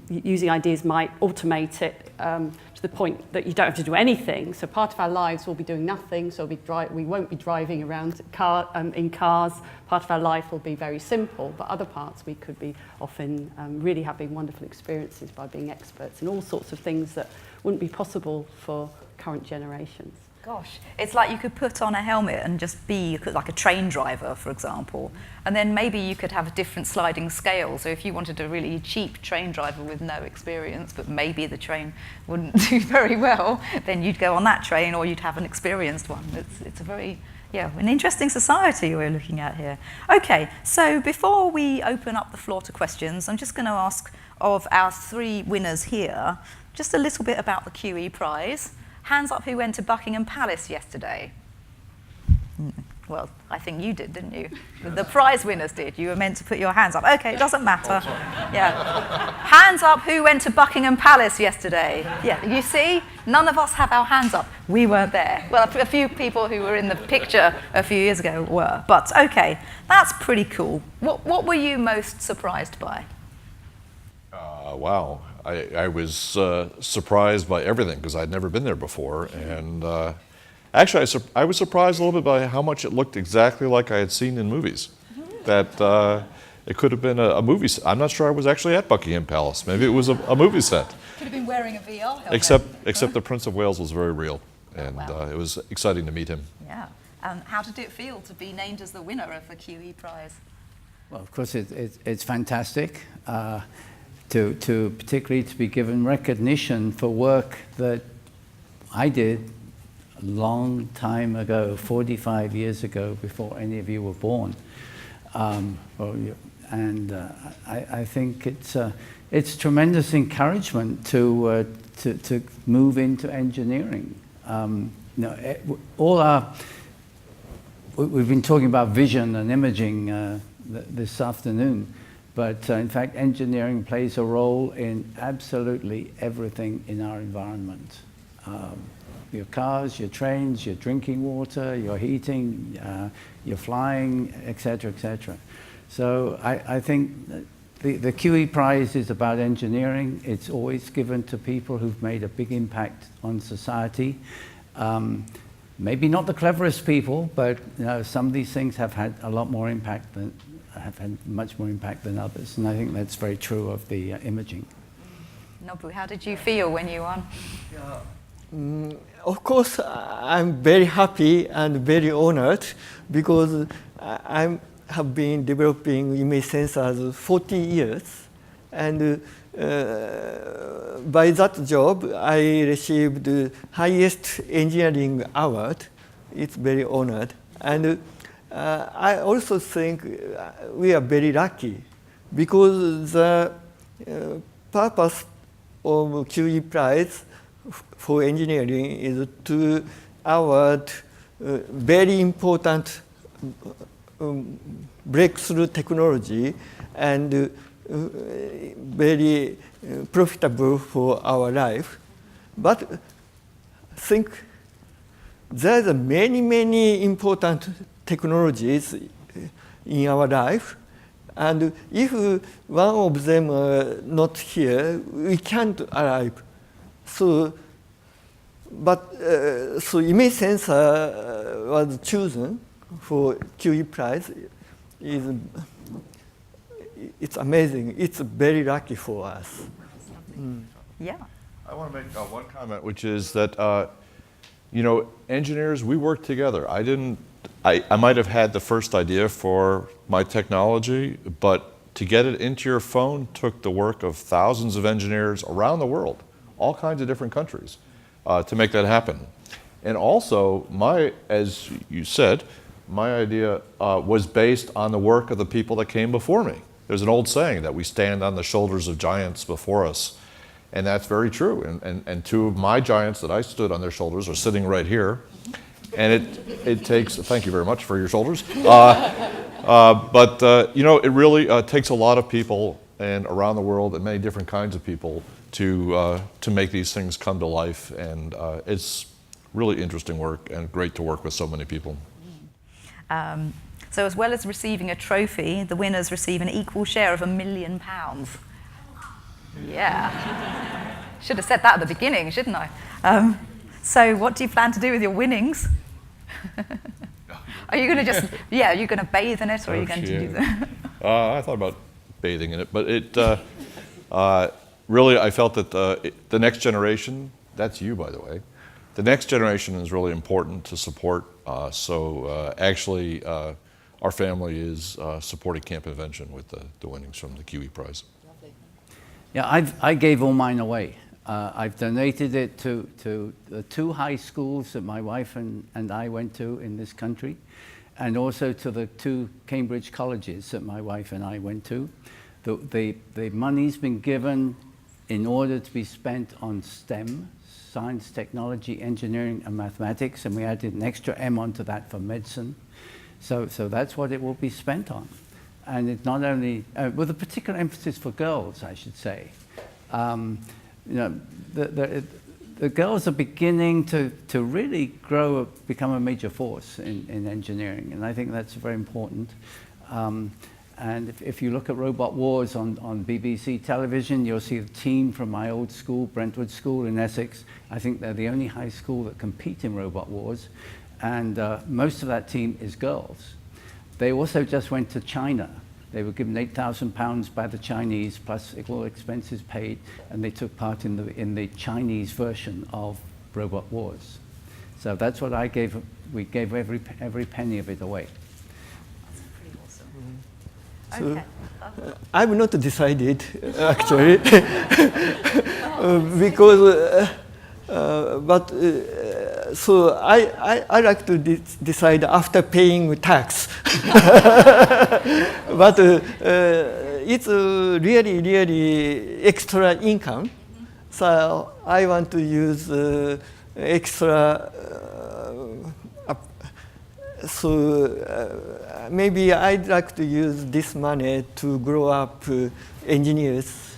using ideas might automate it to the point that you don't have to do anything. So part of our lives will be doing nothing, so we won't be driving around in cars. Part of our life will be very simple, but other parts we could be often really having wonderful experiences by being experts in all sorts of things that wouldn't be possible for current generations. Gosh, it's like you could put on a helmet and just be like a train driver, for example, and then maybe you could have a different sliding scale. So if you wanted a really cheap train driver with no experience, but maybe the train wouldn't do very well, then you'd go on that train, or you'd have an experienced one. It's a very, an interesting society we're looking at here. Okay, so before we open up the floor to questions, I'm just going to ask of our three winners here just a little bit about the QEPrize. Hands up who went to Buckingham Palace yesterday. Well, I think you did, didn't you? The prize winners did. You were meant to put your hands up. Okay, it doesn't matter. Yeah. Hands up who went to Buckingham Palace yesterday. Yeah, you see? None of us have our hands up. We weren't there. Well, a few people who were in the picture a few years ago were. But okay, that's pretty cool. What were you most surprised by? Wow. I was surprised by everything because I'd never been there before, and actually I was surprised a little bit by how much it looked exactly like I had seen in movies. That it could have been a movie set. I'm not sure I was actually at Buckingham Palace. Maybe it was a movie set. Could have been wearing a VR helmet. Except the Prince of Wales was very real, and it was exciting to meet him. Yeah. How did it feel to be named as the winner of the QEPrize? Well, of course, it's fantastic. To particularly to be given recognition for work that I did a long time ago, 45 years ago, before any of you were born. I think it's tremendous encouragement to move into engineering. We've been talking about vision and imaging this afternoon. But in fact, engineering plays a role in absolutely everything in our environment. Your cars, your trains, your drinking water, your heating, your flying, etc., etc. So I think the QEPrize is about engineering. It's always given to people who've made a big impact on society. Maybe not the cleverest people, but some of these things have had a lot more impact have had much more impact than others, and I think that's very true of the imaging. Nobu, how did you feel when you won? Of course, I'm very happy and very honored because I have been developing image sensors 40 years, and by that job, I received the highest engineering award. It's very honored, and I also think we are very lucky because the purpose of QEPrize for engineering is to award very important breakthrough technology and very profitable for our life. But think there's many important technologies in our life, and if one of them are not here, we can't arrive. So, so image sensor was chosen for QEPrize. It's amazing. It's very lucky for us. Yeah. I want to make one comment, which is that, you know, engineers, we work together. I might have had the first idea for my technology, but to get it into your phone took the work of thousands of engineers around the world, all kinds of different countries, to make that happen. And also, as you said, my idea was based on the work of the people that came before me. There's an old saying that we stand on the shoulders of giants before us. And that's very true. And two of my giants that I stood on their shoulders are sitting right here. And it takes, thank you very much for your shoulders. But you know, it really takes a lot of people and around the world and many different kinds of people to make these things come to life. And it's really interesting work and great to work with so many people. So as well as receiving a trophy, the winners receive an equal share of £1 million. Yeah. Should have said that at the beginning, shouldn't I? So what do you plan to do with your winnings? Are you going to just, are you going to bathe in it, or are you going to do that? I thought about bathing in it, but it really, I felt that the next generation, that's you, by the way, the next generation is really important to support. Actually, our family is supporting Camp Invention with the winnings from the QEPrize. Yeah, I gave all mine away. I've donated it to the 2 high schools that my wife and I went to in this country, and also to the 2 Cambridge colleges that my wife and I went to. The money's been given in order to be spent on STEM, science, technology, engineering, and mathematics, and we added an extra M onto that for medicine. So that's what it will be spent on. And it not only, with a particular emphasis for girls, I should say. You know, the girls are beginning to really become a major force in engineering, and I think that's very important. And if you look at Robot Wars on BBC television, you'll see a team from my old school, Brentwood School in Essex. I think they're the only high school that compete in Robot Wars, and most of that team is girls. They also just went to China. They were given £8,000 by the Chinese, plus all expenses paid, and they took part in the Chinese version of Robot Wars. So that's what I gave. We gave every penny of it away. That's pretty awesome. So, Okay. I've not decided, actually, because, so I like to decide after paying tax. But it's really extra income. So I want to use extra, maybe I'd like to use this money to grow up engineers.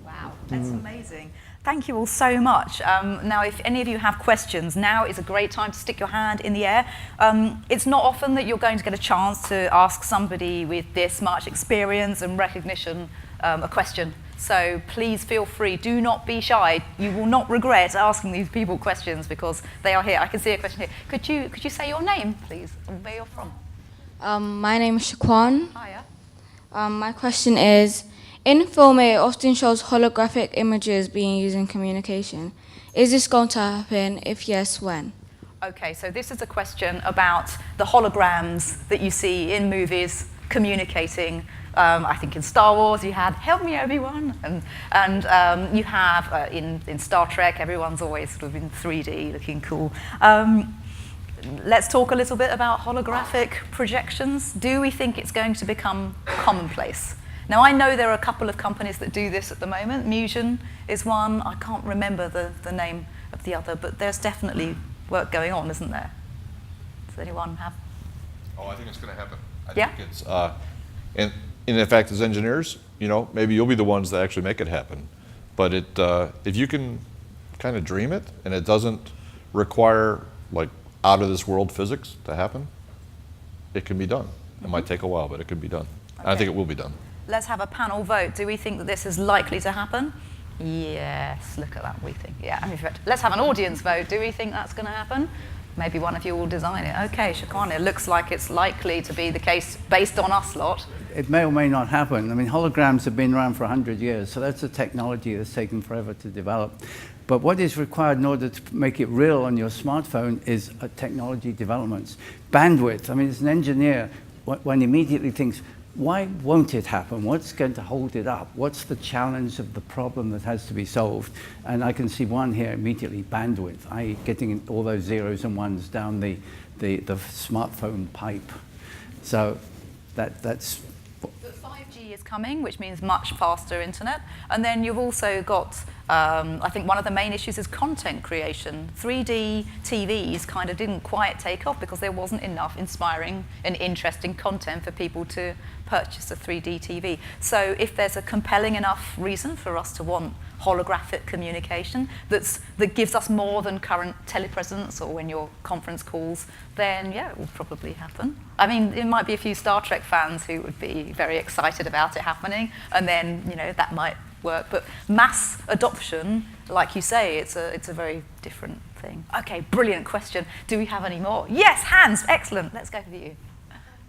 Wow, that's amazing. Thank you all so much. Now, if any of you have questions, now is a great time to stick your hand in the air. It's not often that you're going to get a chance to ask somebody with this much experience and recognition a question. So please feel free. Do not be shy. You will not regret asking these people questions because they are here. I can see a question here. Could you say your name, please, and where you're from? My name is Shaquan. Hiya. My question is, in film it often shows holographic images being used in communication. Is this going to happen? If yes, when? Okay, so this is a question about the holograms that you see in movies communicating. I think in Star Wars you had "Help me, Obi-Wan," and you have in Star Trek everyone's always sort of in 3D, looking cool. Let's talk a little bit about holographic projections. Do we think it's going to become commonplace? Now, I know there are a couple of companies that do this at the moment. Musion is one. I can't remember the name of the other, but there's definitely work going on, isn't there? Does anyone have? Oh, I think it's going to happen. I Yeah? think it's, and in fact, as engineers, you know, maybe you'll be the ones that actually make it happen. But if you can kind of dream it and it doesn't require like out of this world physics to happen, it can be done. It might take a while, but it can be done. Okay. I think it will be done. Let's have a panel vote. Do we think that this is likely to happen? Yes, look at that, we think. Yeah, let's have an audience vote. Do we think that's going to happen? Maybe one of you will design it. Okay, Shakwana, it looks like it's likely to be the case based on us lot. It may or may not happen. I mean, holograms have been around for 100 years, so that's a technology that's taken forever to develop. But what is required in order to make it real on your smartphone is technology developments. Bandwidth. I mean, as an engineer, one immediately thinks, why won't it happen? What's going to hold it up? What's the challenge of the problem that has to be solved? And I can see one here immediately, bandwidth, i.e. getting all those zeros and ones down the smartphone pipe. So that's... But 5G is coming, which means much faster internet. And then you've also got, I think one of the main issues is content creation. 3D TVs kind of didn't quite take off because there wasn't enough inspiring and interesting content for people to purchase a 3D TV. So if there's a compelling enough reason for us to want holographic communication that gives us more than current telepresence or when your conference calls, then yeah, it will probably happen. I mean, there might be a few Star Trek fans who would be very excited about it happening, and then, you know, that might work. But mass adoption, like you say, it's a very different thing. Okay, brilliant question. Do we have any more? Yes, hands, excellent. Let's go for you.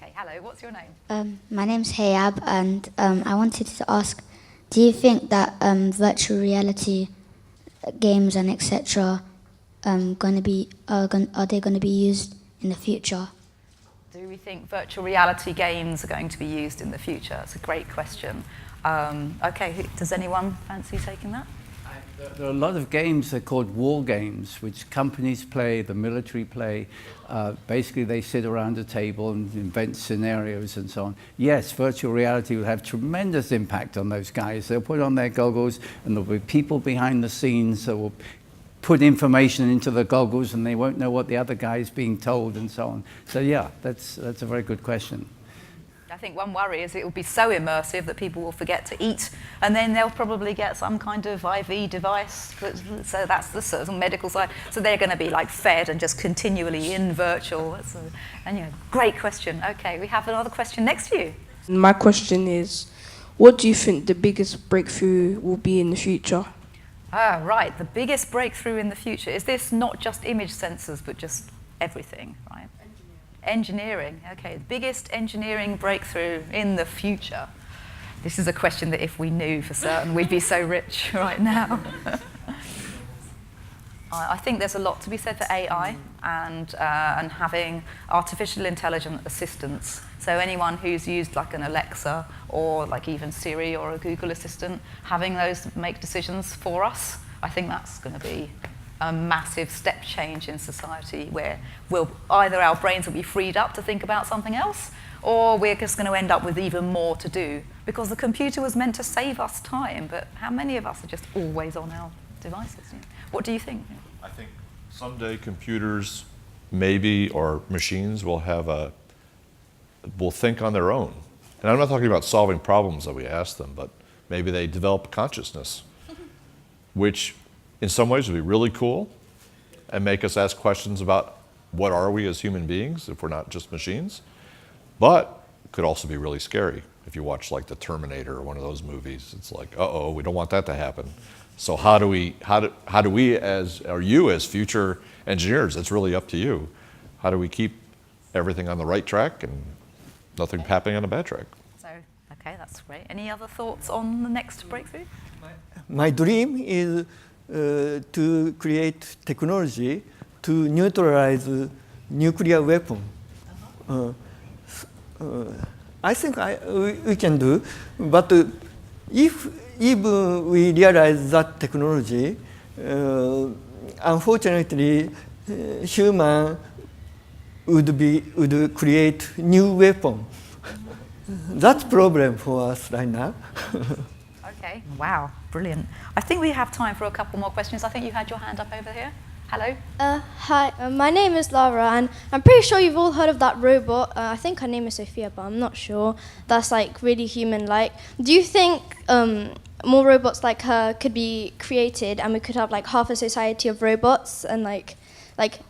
Okay, hello, what's your name? My name's Hayab, and I wanted to ask, do you think that virtual reality games and etc. are they going to be used in the future? Do we think virtual reality games are going to be used in the future? That's a great question. Okay, does anyone fancy taking that? There are a lot of games that are called war games, which companies play, the military play. Basically, they sit around a table and invent scenarios and so on. Yes, virtual reality will have tremendous impact on those guys. They'll put on their goggles, and there'll be people behind the scenes that will put information into the goggles, and they won't know what the other guy is being told and so on. So yeah, that's a very good question. I think one worry is it will be so immersive that people will forget to eat, and then they'll probably get some kind of IV device. So that's the sort of medical side. So they're going to be like fed and just continually in virtual. And great question. Okay, we have another question next to you. My question is, what do you think the biggest breakthrough will be in the future? Ah, right. The biggest breakthrough in the future. Is this not just image sensors, but just everything, right? Engineering, okay, the biggest engineering breakthrough in the future. This is a question that if we knew for certain, we'd be so rich right now. I think there's a lot to be said for AI and having artificial intelligent assistants. So anyone who's used like an Alexa or like even Siri or a Google Assistant, having those make decisions for us, I think that's going to be a massive step change in society where either our brains will be freed up to think about something else, or we're just going to end up with even more to do, because the computer was meant to save us time, but how many of us are just always on our devices? What do you think? I think someday computers maybe, or machines will think on their own. And I'm not talking about solving problems that we ask them, but maybe they develop consciousness, which in some ways would be really cool and make us ask questions about what are we as human beings if we're not just machines, but could also be really scary. If you watch like The Terminator or one of those movies, it's like, uh-oh, we don't want that to happen. So how do we or you as future engineers, it's really up to you. How do we keep everything on the right track and nothing happening on a bad track? So, okay, that's great. Any other thoughts on the next breakthrough? My dream is to create technology to neutralize nuclear weapon. I think we can do, but if we realize that technology, unfortunately, human would create new weapon. That's problem for us right now. Okay, wow, brilliant. I think we have time for a couple more questions. I think you had your hand up over here. Hello? Hi, my name is Lara, and I'm pretty sure you've all heard of that robot. I think her name is Sophia, but I'm not sure. That's like really human-like. Do you think more robots like her could be created, and we could have like half a society of robots, and like like,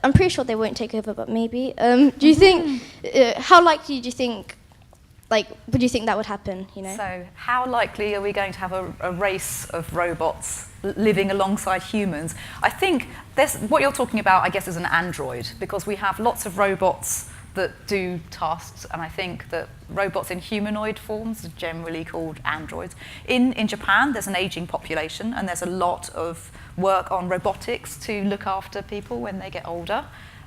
I'm pretty sure they won't take over, but maybe. Do you think, how likely do you think, like, would you think that would happen, you know? So how likely are we going to have a race of robots living alongside humans? I think what you're talking about, I guess, is an android, because we have lots of robots that do tasks, and I think that robots in humanoid forms are generally called androids. In Japan, there's an aging population, and there's a lot of work on robotics to look after people when they get older.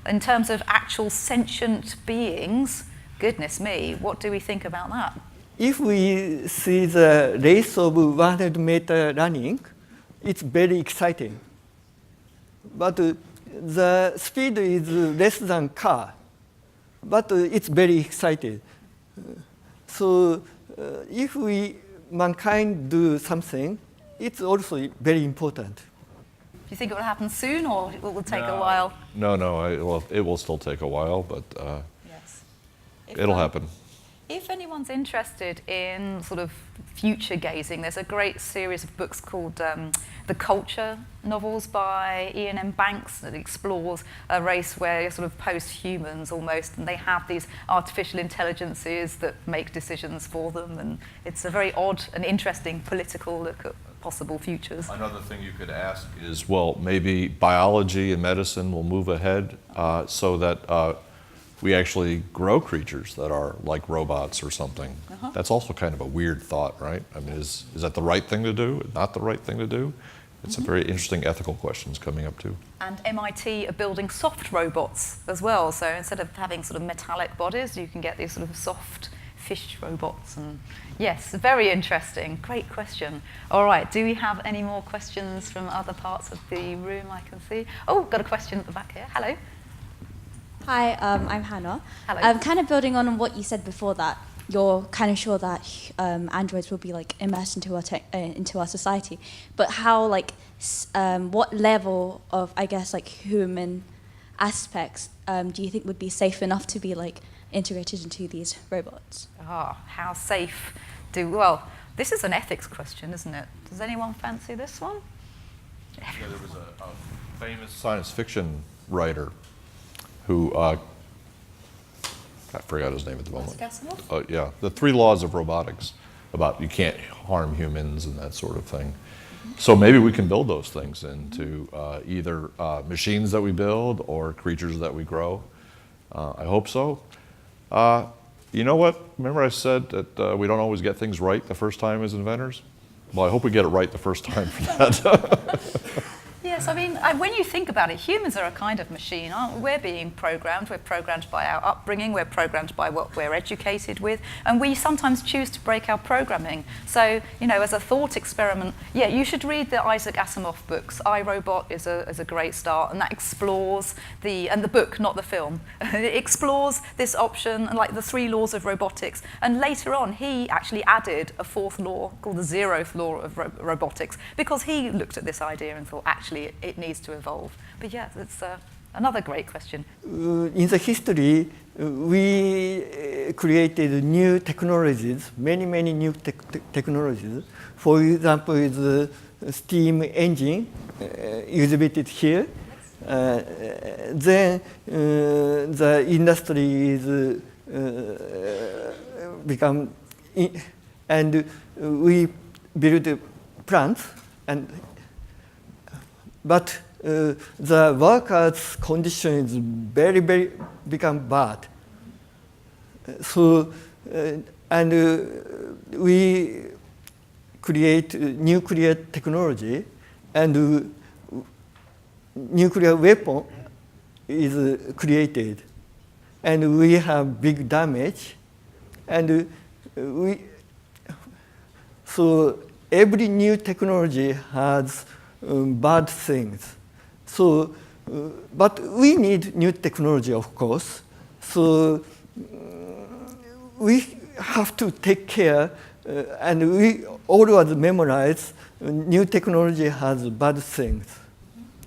In terms of actual sentient beings, goodness me, what do we think about that? If we see the race of 100-meter running, it's very exciting. But the speed is less than car. But it's very exciting. So if mankind do something, it's also very important. Do you think it will happen soon, or it will take a while? No, well, it will still take a while, but Yes. it'll happen. If anyone's interested in sort of future gazing, there's a great series of books called The Culture novels by Ian M. Banks that explores a race where you're sort of post-humans almost, and they have these artificial intelligences that make decisions for them, and it's a very odd and interesting political look at possible futures. Another thing you could ask is, well, maybe biology and medicine will move ahead so that we actually grow creatures that are like robots or something. That's also kind of a weird thought, right? I mean, is that the right thing to do? Not the right thing to do? It's a very interesting ethical questions coming up too. And MIT are building soft robots as well. So instead of having sort of metallic bodies, you can get these sort of soft fish robots. And yes, very interesting. Great question. All right, do we have any more questions from other parts of the room I can see? Oh, got a question at the back here. Hello. Hi, I'm Hannah. Hello. I'm kind of building on what you said before, that you're kind of sure that androids will be like immersed into our society. But how, like, what level of, I guess, like human aspects do you think would be safe enough to be like integrated into these robots? How safe well, this is an ethics question, isn't it? Does anyone fancy this one? Yeah, there was a famous science fiction writer who, I forgot his name at the moment. Yeah, the 3 laws of robotics, about you can't harm humans and that sort of thing. So maybe we can build those things into either machines that we build or creatures that we grow. I hope so. You know what? Remember I said that we don't always get things right the first time as inventors? Well, I hope we get it right the first time for that. Yes, I mean, when you think about it, humans are a kind of machine, aren't we? We're being programmed. We're programmed by our upbringing. We're programmed by what we're educated with. And we sometimes choose to break our programming. So, you know, as a thought experiment, yeah, you should read the Isaac Asimov books. I, Robot is a great start, and that explores and the book, not the film, it explores this option, like the 3 laws of robotics. And later on, he actually added a 4th law called the 0th law of robotics, because he looked at this idea and thought, actually, it needs to evolve. But yeah, it's another great question. In the history, we created new technologies, many new technologies. For example, the steam engine exhibited here. Then the industry is and we built plants, but the workers' condition is very become bad. So, we create nuclear technology, and nuclear weapon is created, and we have big damage, and so every new technology has bad things. So, but we need new technology, of course. So we have to take care, and we always memorize new technology has bad things.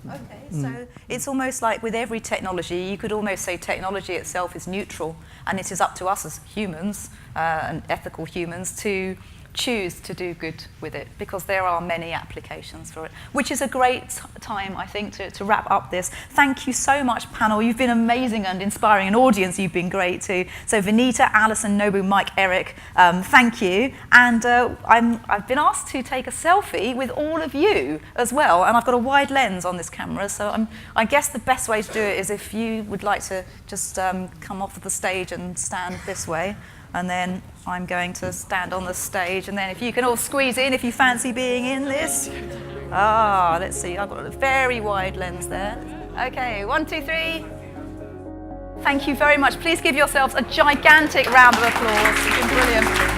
Okay, so it's almost like with every technology, you could almost say technology itself is neutral, and it is up to us as humans and ethical humans to choose to do good with it, because there are many applications for it, which is a great time, I think, to wrap up this. Thank you so much, panel. You've been amazing and inspiring. An audience, you've been great too. So Vinita, Alison Noble, Mike, Eric, thank you. And I've been asked to take a selfie with all of you as well, and I've got a wide lens on this camera, so I guess the best way to do it is if you would like to just come off of the stage and stand this way. And then I'm going to stand on the stage, and then if you can all squeeze in if you fancy being in this. Let's see, I've got a very wide lens there. Okay, 1, 2, 3. Thank you very much. Please give yourselves a gigantic round of applause. It's been brilliant.